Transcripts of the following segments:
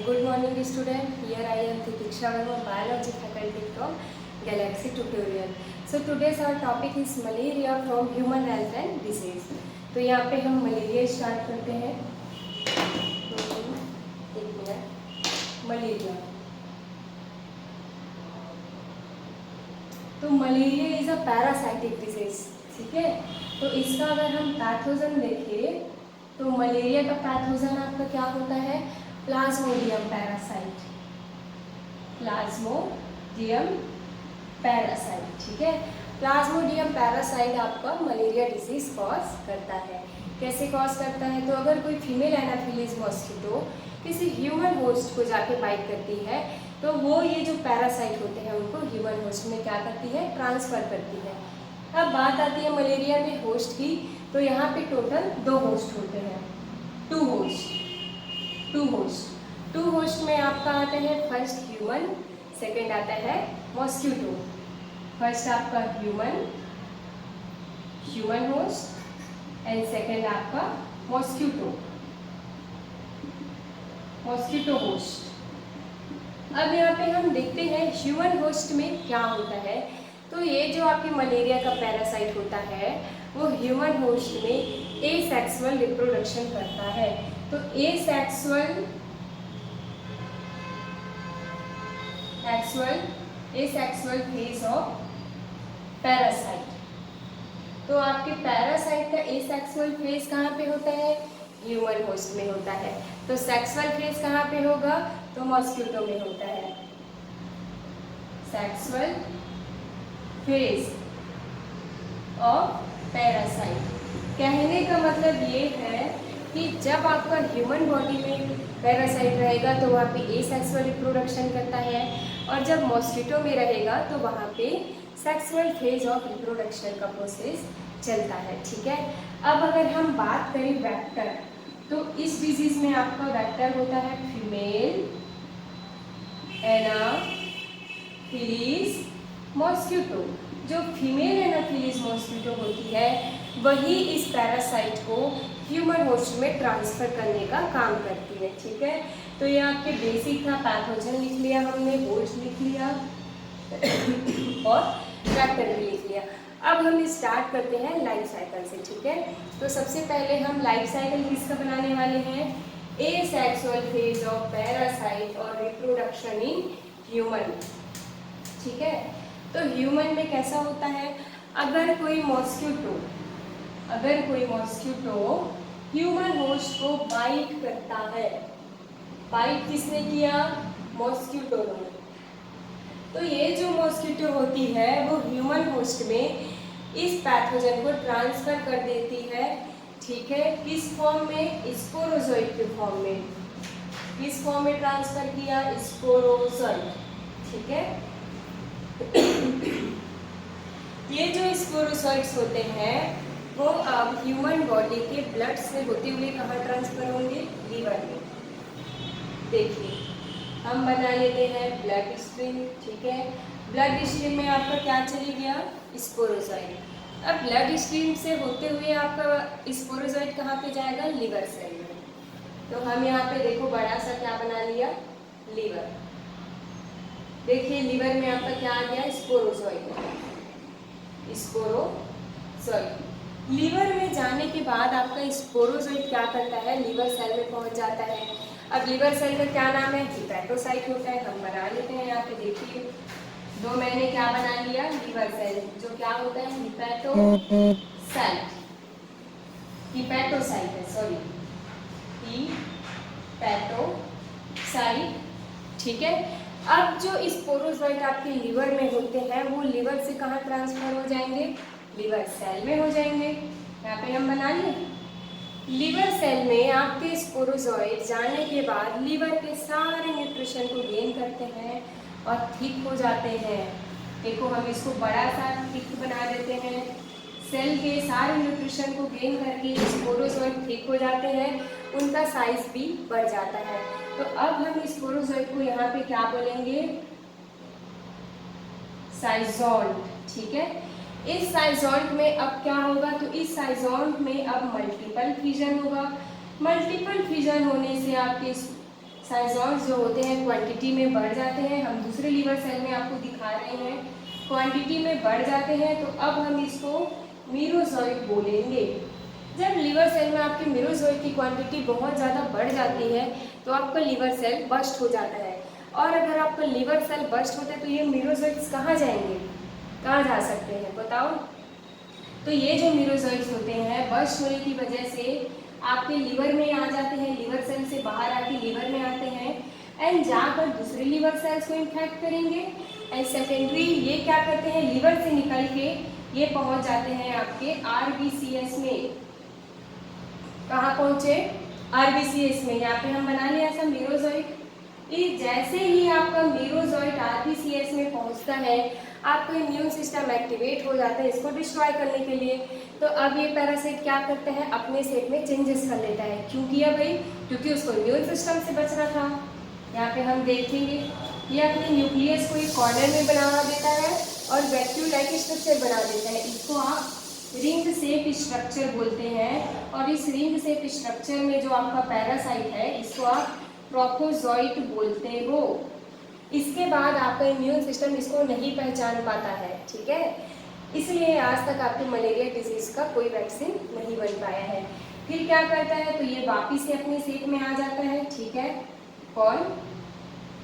Good morning student. Here I am Tiksha Verma, biology faculty from Galaxy Tutorial. So today's our topic is malaria from human health and disease. तो यहाँ पे हम malaria start करते हैं. एक minute. Malaria. तो malaria is a parasitic disease. ठीक है. तो इसका अगर हम पैथोजन देखें तो मलेरिया का पैथोजन आपका क्या होता है? Plasmodium parasite. Plasmodium parasite. ठीक है. प्लाज्मोडियम पैरासाइट आपका मलेरिया डिजीज कॉज करता है. कैसे कॉज करता है? तो अगर कोई फीमेल एनाफिलीज मॉस्किटो किसी ह्यूमन होस्ट को जाके बाइट करती है तो वो ये जो पैरासाइट होते हैं उनको ह्यूमन होस्ट में क्या करती है? ट्रांसफर करती है. अब बात आती है मलेरिया में होस्ट की. तो यहाँ पे टोटल 2 होस्ट होते हैं. टू होस्ट में आपका आता है फर्स्ट ह्यूमन, सेकंड आता है मॉस्किटो. फर्स्ट आपका ह्यूमन होस्ट एंड सेकंड आपका मॉस्किटो होस्ट. अब यहाँ पे हम देखते हैं ह्यूमन होस्ट में क्या होता है. तो ये जो आपकी मलेरिया का पैरासाइट होता है वो ह्यूमन होस्ट में एसेक्सुअल रिप्रोडक्शन करता है. तो एसेक्सुअल फेज ऑफ पैरासाइट. तो आपके पैरासाइट का एसेक्सुअल फेज कहाँ पे होता है? ह्यूमन होस्ट में होता है. तो सेक्सुअल फेज कहाँ पे होगा? तो मॉस्किटो में होता है. Sexual phase of parasite. कहने का मतलब ये है कि जब आपका ह्यूमन बॉडी में पैरासाइट रहेगा तो वहाँ पे एसेक्सुअल रिप्रोडक्शन करता है और जब मॉस्किटो में रहेगा तो वहाँ पे सेक्सुअल फेज ऑफ रिप्रोडक्शन का प्रोसेस चलता है. ठीक है. अब अगर हम बात करें वेक्टर, तो इस डिजीज में आपका वेक्टर होता है फीमेल एनाफिलीज मॉस्किटो. जो फीमेल एनाफिलीज मॉस्किटो होती है वही इस पैरासाइट को ह्यूमन होस्ट में ट्रांसफर करने का काम करती है. ठीक है. तो ये आपके बेसिक था. पैथोजन लिख लिया हमने, होस्ट लिख लिया और वेक्टर भी लिख लिया. अब हम स्टार्ट करते हैं लाइफ साइकिल से. ठीक है. तो सबसे पहले हम लाइफ साइकिल किसका बनाने वाले हैं? एसेक्सुअल फेज ऑफ पैरासाइट और रिप्रोडक्शन इन ह्यूमन. ठीक है. तो ह्यूमन में कैसा होता है? अगर कोई मॉस्किटो ह्यूमन होस्ट को बाइट करता है. बाइट किसने किया? मॉस्किटो ने. तो ये जो मॉस्किटो होती है वो ह्यूमन होस्ट में इस पैथोजन को ट्रांसफर कर देती है. ठीक है. किस फॉर्म में? स्पोरोजोइड के फॉर्म में. किस फॉर्म में ट्रांसफर किया? स्पोरोजोइड. ठीक है. ये जो स्पोरोजोइड्स होते हैं वो अब ह्यूमन बॉडी के ब्लड से होते हुए कहाँ ट्रांसफर होंगे? लीवर में. देखिए हम बना लेते हैं ब्लड स्ट्रीम. ठीक है. ब्लड स्ट्रीम में आपका क्या चली गया? स्पोरोजोइड. अब ब्लड स्ट्रीम से होते हुए आपका स्पोरोजोइड कहाँ पे जाएगा? लीवर सेल में. तो हम यहाँ पे देखो बड़ा सा क्या बना लिया? लीवर. देखिए लीवर में आपका क्या आ गया? स्पोरोजोइड. लीवर में जाने के बाद आपका स्पोरोजोइड क्या करता है? लीवर सेल में पहुंच जाता है. अब लीवर सेल का क्या नाम है? हिपैटोसाइट होता है. हम बना लेते हैं यहाँ पे. देखिए 2 मैंने क्या बना लिया? Liver cell. जो क्या होता है? हिपैटोसाइट है. Sorry, hepatocyte. ठीक है. अब जो स्पोरोजोइड आपके लीवर में होते हैं वो लीवर से कहाँ ट्रांसफर हो जाएंगे? लीवर सेल में हो जाएंगे. यहाँ पे हम बना लिए. लीवर सेल में आपके स्पोरोजोइड जाने के बाद लीवर के सारे न्यूट्रिशन को गेन करते हैं और ठीक हो जाते हैं. देखो हम इसको बड़ा सा ठीक बना देते हैं. सेल के सारे न्यूट्रिशन को गेन करके स्पोरोजोइड ठीक हो जाते हैं. उनका साइज भी बढ़ जाता है. तो अब हम स्पोरोजोइड को यहाँ पे क्या बोलेंगे? साइज़ोन्ट. ठीक है. इस साइज़ोन्ट में अब क्या होगा? तो इस साइज़ोन्ट में अब मल्टीपल फ्यूजन होगा. मल्टीपल फ्यूजन होने से आपके साइजॉन्स जो होते हैं क्वांटिटी में बढ़ जाते हैं। हम दूसरे लीवर सेल में आपको दिखा रहे हैं क्वांटिटी में बढ़ जाते हैं, तो अब हम इसको मीरोजोइट बोलेंगे। जब लीवर सेल में आपके मीरोजोइट की क्वांटिटी बहुत ज़्यादा बढ़ जाती है तो आपका लीवर सेल बस्ट हो जाता है। और अगर आपका लीवर सेल बस्ट होता है तो ये मीरोजोइट्स कहाँ जाएंगे, कहाँ जा सकते हैं बताओ। तो ये जो मीरोजोइट्स होते हैं बस्ट होने की वजह से आपके लीवर में आ जाते हैं, लीवर सेल से बाहर आके लीवर में आते हैं एंड जाकर दूसरे लीवर सेल्स को इन्फेक्ट करेंगे। एंड सेकेंडरी ये क्या करते हैं, लीवर से निकल के ये पहुंच जाते हैं आपके आरबीसीएस में। कहाँ पहुंचे, आरबीसीएस में। यहाँ पे हम बना लिया ऐसा मीरोजोइट। जैसे ही आपका मीरोजोइट आरबीसीएस में पहुंचता है आपका इम्यून सिस्टम एक्टिवेट हो जाता है इसको डिस्ट्रॉय करने के लिए। तो अब ये पैरासाइट क्या करता है, अपने शेप में चेंजेस कर लेता है। क्यों किया भाई, क्योंकि उसको इम्यून सिस्टम से बचना था। यहाँ पे हम देखेंगे ये अपने न्यूक्लियस को एक कॉर्नर में बना देता है और वैक्यूल लाइक स्ट्रक्चर बना देता है। इसको आप रिंग शेप स्ट्रक्चर बोलते हैं। और इस रिंग शेप स्ट्रक्चर में जो आपका पैरासाइट है इसको आप ट्रोफोजोइट बोलते हो। इसके बाद आपका इम्यून सिस्टम इसको नहीं पहचान पाता है, ठीक है। इसलिए आज तक आपके मलेरिया डिजीज का कोई वैक्सीन नहीं बन पाया है। फिर क्या करता है, तो ये वापिस से अपने शेप में आ जाता है, ठीक है। कौन,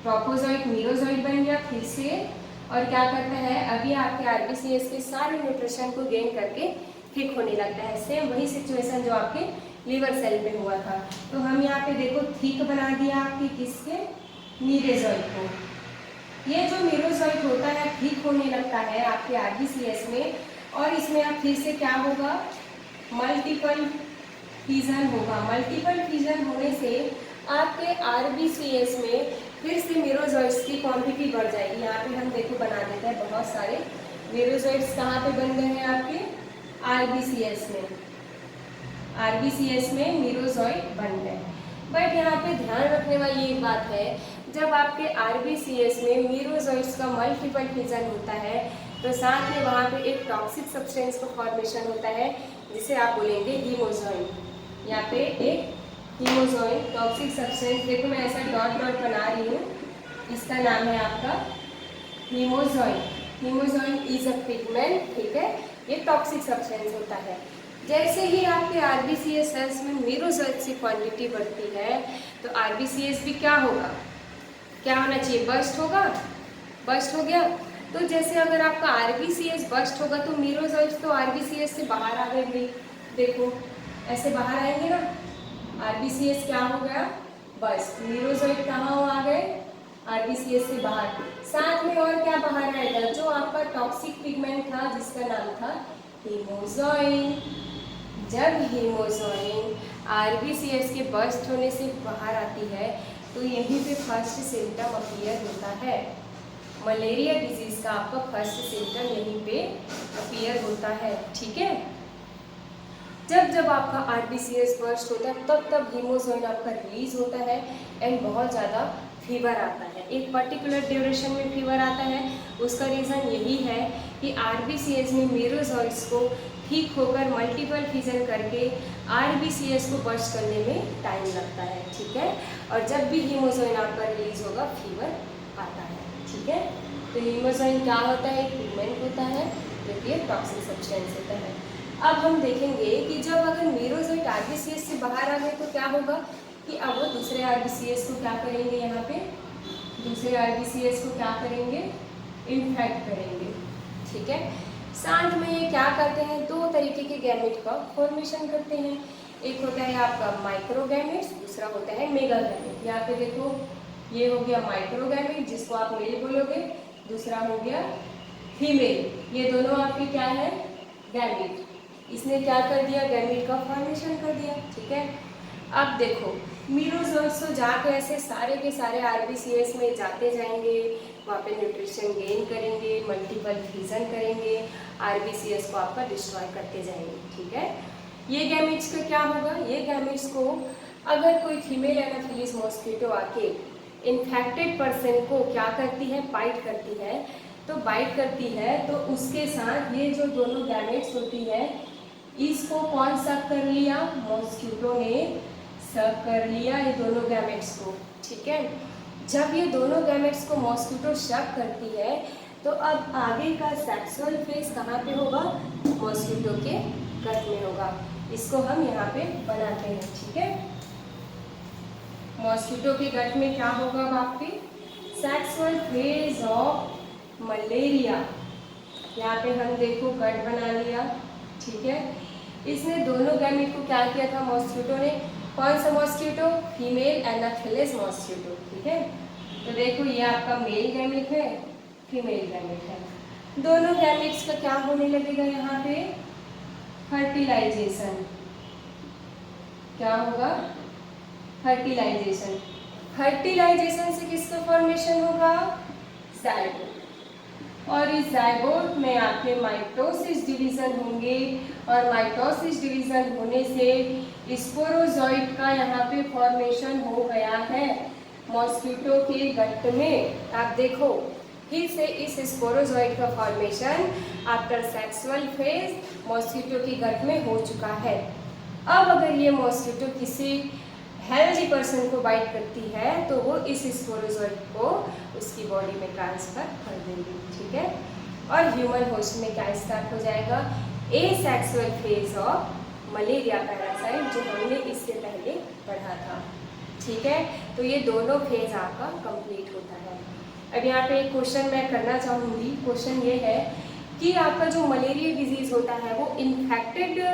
ट्रोफोजोइट मीरोजोइट बन गया फिर से। और क्या करता है, अभी आपके आरबीसीएस के सारे न्यूट्रिशन को गेन करके ठीक होने लगता है। सेम वही सिचुएशन जो आपके लीवर सेल में हुआ था। तो हम यहाँ पे देखो ठीक बना दिया आपके किसके, मीरोजोइट को। ये जो मीरोजोइट होता है ठीक होने लगता है आपके आरबीसीएस में। और इसमें अब फिर से क्या होगा, मल्टीपल फिजन होगा। मल्टीपल फिजन होने से आपके आरबीसीएस में फिर से मीरोजोइट्स की क्वांटिटी बढ़ जाएगी। यहाँ पे हम देखो बना देते हैं बहुत सारे मीरोजोइट्स। कहाँ पे बन गए हैं आपके आरबीसीएस में, आरबीसीएस में मीरोजोइट बन गए। बट यहाँ पे ध्यान रखने वाली एक बात है, जब आपके आरबीसीएस में मीरोजोइट्स का मल्टीपल फिजन होता है तो साथ में वहाँ पे एक टॉक्सिक सब्सटेंस का फॉर्मेशन होता है जिसे आप बोलेंगे हीमोजोइन। यहाँ पे एक हीमोजोइन टॉक्सिक सब्सटेंस, देखो मैं ऐसा डॉट डॉट बना रही हूँ, इसका नाम है आपका hemozoin. Hemozoin is a pigment, ठीक है, ये टॉक्सिक सब्सटेंस होता है। जैसे ही आपके आरबीसीएस सेल्स में मीरोजोइट्स की क्वांटिटी बढ़ती है तो आरबीसीएस भी क्या होगा, क्या होना चाहिए, बस्ट होगा। बस्ट हो गया तो जैसे अगर आपका आरबीसीएस बस्ट होगा तो मीरोजोइट्स तो आरबीसीएस से बाहर आ गए भाई, देखो ऐसे बाहर आएंगे ना। आरबीसीएस क्या हो गया, बस्ट। मीरोजोइट कहाँ आ गए, आरबीसीएस से बाहर। साथ में और क्या बाहर आएगा, जो आपका टॉक्सिक पिगमेंट था जिसका नाम था हीमोजोइन। जब हीमोजोइन आरबीसीएस के बस्ट होने से बाहर आती है तो यहीं पे फर्स्ट सिम्टम अपीयर होता है। मलेरिया डिजीज का आपका फर्स्ट सिम्टम यहीं पे अपीयर होता है, ठीक है। जब जब आपका आरबीसीएस बस्ट होता है तब तब हीमोजोइन आपका रिलीज होता है एंड बहुत ज़्यादा फीवर आता है। एक पर्टिकुलर ड्यूरेशन में फीवर आता है। उसका रीज़न यही है कि आरबीसीएस में मीरोजोइट्स को ठीक होकर मल्टीपल फिजन करके आरबीसीएस को बस्ट करने में टाइम लगता है, ठीक है। और जब भी हीमोजोइन आपका रिलीज होगा फीवर आता है, ठीक है। तो हीमोजोइन क्या होता है, एक पिगमेंट होता है जो कि एक टॉक्सिक सब्सटेंस होता है। अब हम देखेंगे कि जब अगर मीरोजोइट आरबीसीएस से बाहर आ गए तो क्या होगा कि अब वो दूसरे आरबीसीएस को क्या करेंगे, यहाँ पे दूसरे आरबीसीएस को क्या करेंगे, इन्फेक्ट करेंगे, ठीक है। साथ में ये क्या करते हैं, दो तरीके के गैमेट का फॉर्मेशन करते हैं। एक होता है आपका माइक्रोगैमेट्स, दूसरा होता है मेगागैमेट। यहाँ पे देखो ये हो गया माइक्रोगैमेट जिसको आप मेल बोलोगे, दूसरा हो गया फीमेल। ये दोनों आपके क्या है, गैमेट। इसने क्या कर दिया, गैमेट का फॉर्मेशन कर दिया, ठीक है। अब देखो मीरोजोइट्स तो जाकर ऐसे सारे के सारे आरबीसीएस में जाते जाएंगे, वहाँ पे न्यूट्रिशन गेन करेंगे, मल्टीपल फिजन करेंगे, आरबीसीएस को आपका डिस्ट्रॉय करते जाएंगे, ठीक है। ये गैमेट्स का क्या होगा, ये गैमेट्स को अगर कोई फीमेल एनाफिलिस मॉस्किटो आके इन्फेक्टेड पर्सन को क्या करती है, बाइट करती है, तो बाइट करती है तो उसके साथ ये जो दोनों गैमेट्स होती है इसको कौन सा कर लिया, मॉस्किटो ने सब कर लिया ये दोनों गैमेट्स को, ठीक है। जब ये दोनों गैमेट्स को मॉस्किटो शक करती है तो अब आगे का सेक्सुअल फेज कहाँ पे होगा? मॉस्किटो के गट में होगा। इसको हम यहाँ पे बनाते हैं, ठीक है। मॉस्किटो के गट में क्या होगा अब आपके? Sexual phase of malaria. यहाँ पे हम देखो गट बना लिया, ठीक है। इसने दोनों गैमेट को क्या किया था मॉस्किटो ने? कौन सा मॉस्किटो? फीमेल एनाफिलिस मॉस्किटो, ठीक है। तो देखो ये आपका मेल गैमेट है, फीमेल गैमेट है। दोनों गैमेट्स का क्या होने लगेगा यहाँ पे? फर्टिलाइजेशन। क्या होगा? फर्टिलाइजेशन। फर्टिलाइजेशन से किसका फॉर्मेशन होगा? जाइगोट। और इस जाइगोट में आपके माइटोसिस डिवीजन होंगे और माइटोसिस डिवीजन होने से स्पोरोजोइट का यहाँ पे फॉर्मेशन हो गया है मॉस्किटो के गट में। आप देखो फिर से इस स्पोरोजोइट का formation after sexual phase mosquito के गट में हो चुका है। अब अगर ये मॉस्किटो किसी हेल्दी पर्सन को बाइट करती है तो वो इस स्पोरोजोइट को उसकी बॉडी में ट्रांसफर कर देंगे, ठीक है। और ह्यूमन होस्ट में क्या स्टार्ट हो जाएगा? Asexual phase of malaria parasite, जो हमने इससे पहले पढ़ा था, ठीक है। तो ये दोनों फेज आपका कंप्लीट होता है। अब यहाँ पे एक क्वेश्चन मैं करना चाहूँगी। क्वेश्चन ये है कि आपका जो मलेरिया डिजीज होता है वो इन्फेक्टेड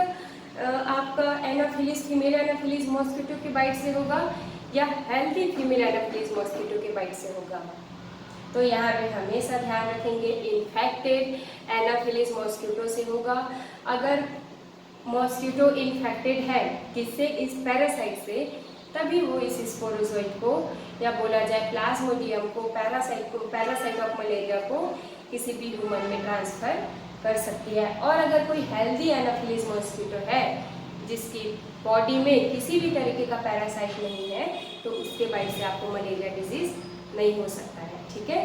आपका एनाफिलिस फीमेल एनाफिलिस मॉस्किटो के बाइट से होगा या हेल्दी फीमेल एनाफिलिस मॉस्किटो के बाइट से होगा? तो यहाँ पे हमेशा ध्यान रखेंगे इन्फेक्टेड एनाफिलिस मॉस्किटो से होगा। अगर मॉस्किटो इन्फेक्टेड है किससे? इस पैरासाइट से, तभी वो इस स्पोरोजोइट को या बोला जाए प्लाज्मोडियम को, पैरासाइट ऑफ मलेरिया को किसी भी ह्यूमन में ट्रांसफर कर सकती है। और अगर कोई हेल्दी एनाफिलिस मॉस्किटो है जिसकी बॉडी में किसी भी तरीके का पैरासाइट नहीं है तो उसके बाइट से आपको मलेरिया डिजीज नहीं हो सकता है, ठीक है।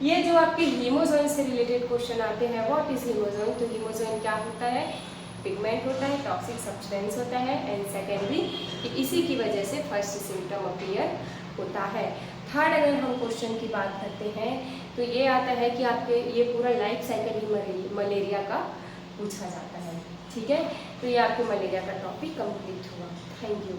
ये जो आपके हीमोजोइन से रिलेटेड क्वेश्चन आते हैं, व्हाट इज हीमोजोइन? तो हीमोजोइन क्या होता है? पिगमेंट होता है, टॉक्सिक सब्सटेंस होता है। एंड सेकेंडली कि इसी की वजह से फर्स्ट सिम्टम अपीयर होता है। थर्ड अगर हम क्वेश्चन की बात करते हैं तो ये आता है कि आपके ये पूरा लाइफ साइकिल ही मलेरिया का पूछा जाता है, ठीक है। तो ये आपके मलेरिया का टॉपिक कंप्लीट हुआ। Thank you.